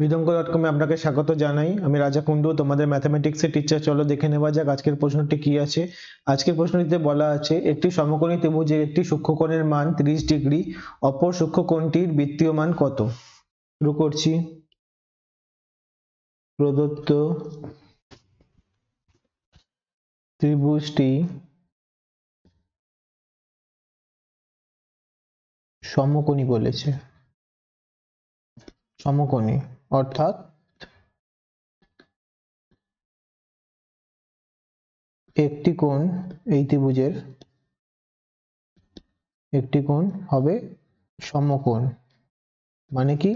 বিদঙ্গ.com আপনাকে স্বাগত জানাই। আমি রাজা কুন্ডু, তোমাদের ম্যাথমেটিক্সের টিচার। চলো দেখে নেওয়া যাক আজকের প্রশ্নটি কি আছে। আজকের প্রশ্নটিতে বলা আছে একটি সমকোণী ত্রিভুজের একটি সূক্ষ্মকোণের মান 30 ডিগ্রি, অপর সূক্ষ্মকোণটির বৃত্তীয় মান কত? শুরু করছি। প্রদত্ত ত্রিভুজটি সমকোণী বলেছে, সমকোণী অর্থাৎ একটি কোণ, এই ত্রিভুজের একটি কোণ হবে সমকোণ। মানে কি?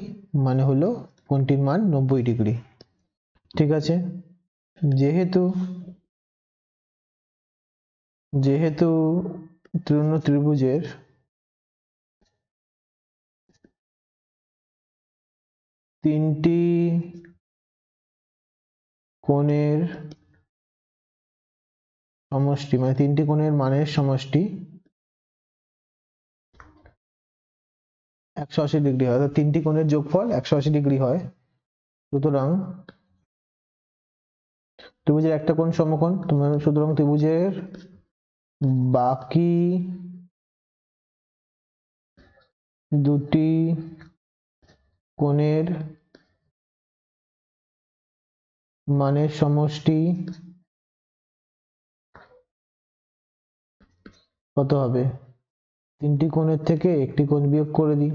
মানে হলো কোণটির মান 90 ডিগ্রি। ঠিক আছে, যেহেতু ত্রিভুজের তিনটি কোণের সমষ্টি, মানে তিনটি কোণের মানের সমষ্টি 180 ডিগ্রি হয়, অর্থাৎ তিনটি কোণের যোগফল 180 ডিগ্রি হয়। সুতরাং ত্রিভুজের একটা কোণ সমকোণ, সুতরাং ত্রিভুজের বাকি দুটি কোণের মানের সমষ্টি কত হবে? তিনটি কোণের থেকে একটি কোণ বিয়োগ করে দিই।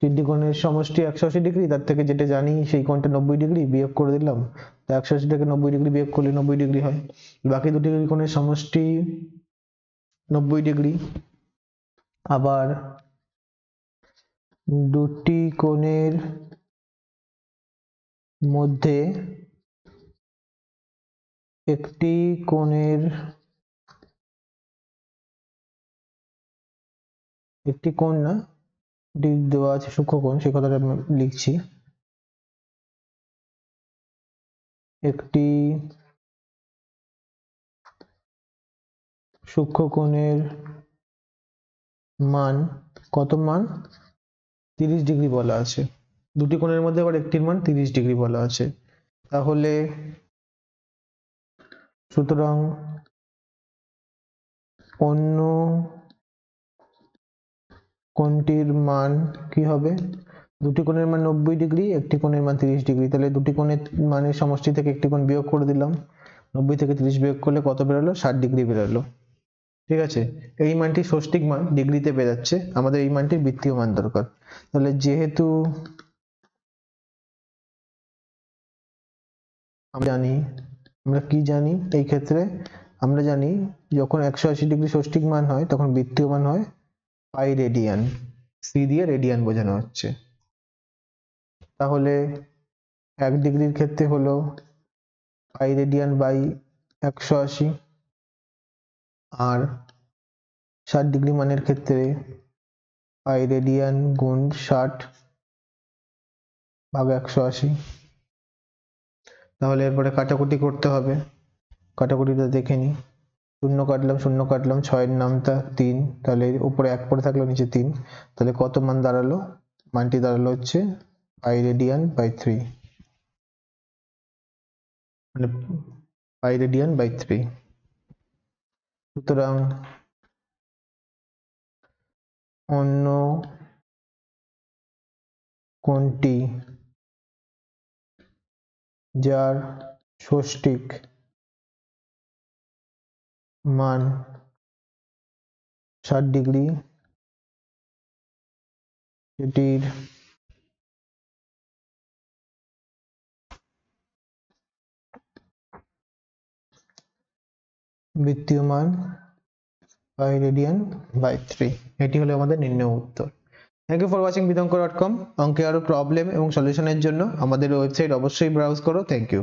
তিনটি কোণের সমষ্টি 180 ডিগ্রি, তার থেকে যেটা জানি সেই কোণটা 90 ডিগ্রি, বিয়োগ করে দিলাম। তো 180 থেকে 90 ডিগ্রি বিয়োগ করলে 90 ডিগ্রি হয়। বাকি দুটি কোণের সমষ্টি 90 ডিগ্রি। আবার দুটি কোণের মধ্যে একটি কোণ না, দিক দেওয়া আছে সূক্ষ্মকোণ, সেই কথাটা আমি লিখছি। একটি সূক্ষ্মকোণের মান, কত মান? 30 ডিগ্রি বলা আছে। দুটি কোণের মধ্যে আবার একটির মান 30 ডিগ্রি বলা আছে। তাহলে সুতরাং অন্য কোণটির মান কি হবে? দুটি কোণের মান 90 ডিগ্রি, একটি কোণের মান 30 ডিগ্রি। তাহলে দুটি কোণের মানের সমষ্টি থেকে একটি কোণ বিয়োগ করে দিলাম। 90 থেকে 30 বিয়োগ করলে কত বেরোলো? 60 ডিগ্রি বেরোলো। ঠিক আছে, এই মানটি ষষ্ঠিক মান, ডিগ্রিতে বেরাচ্ছে। আমাদের এই মানটির বৃত্তীয় মান দরকার। তাহলে যেহেতু আমরা কি জানি এই ক্ষেত্রে? আমরা জানি যখন 180 ডিগ্রি ষষ্ঠিক মান হয় তখন বৃত্তীয় মান হয় পাই রেডিয়ান। সি দিয়ে রেডিয়ান বোঝানো হচ্ছে। তাহলে 1 ডিগ্রির ক্ষেত্রে হলো পাই রেডিয়ান বাই 180, আর 60 ডিগ্রি মানের ক্ষেত্রে পাই রেডিয়ান গুণ 60 ভাগ 180। তাহলে এরপরে কাটাকুটি করতে হবে। কাটাকুটিটা দেখে নিই। শূন্য কাটলাম, 6 নামতা 3, তাহলে উপরে 1 পড়ে থাকলো, নিচে 3। তাহলে কত মান দাঁড়ালো? মানটি দাঁড়ালো হচ্ছে পাই রেডিয়ান বাই 3, মানে পাই রেডিয়ান বাই 3। সুতরাং অন্য কোণটি যার ষষ্ঠিক মান 60 ডিগ্রি, এটির বৃত্তীয় মান পাই রেডিয়ান বাই 3। এটি হলো আমাদের নির্ণয় উত্তর। থ্যাংক ইউ ফর ওয়াচিং বিদঙ্গ.com। অঙ্কে আরো প্রবলেম এবং সলিউশনের জন্য আমাদের ওয়েবসাইট অবশ্যই ব্রাউজ করো। Thank you.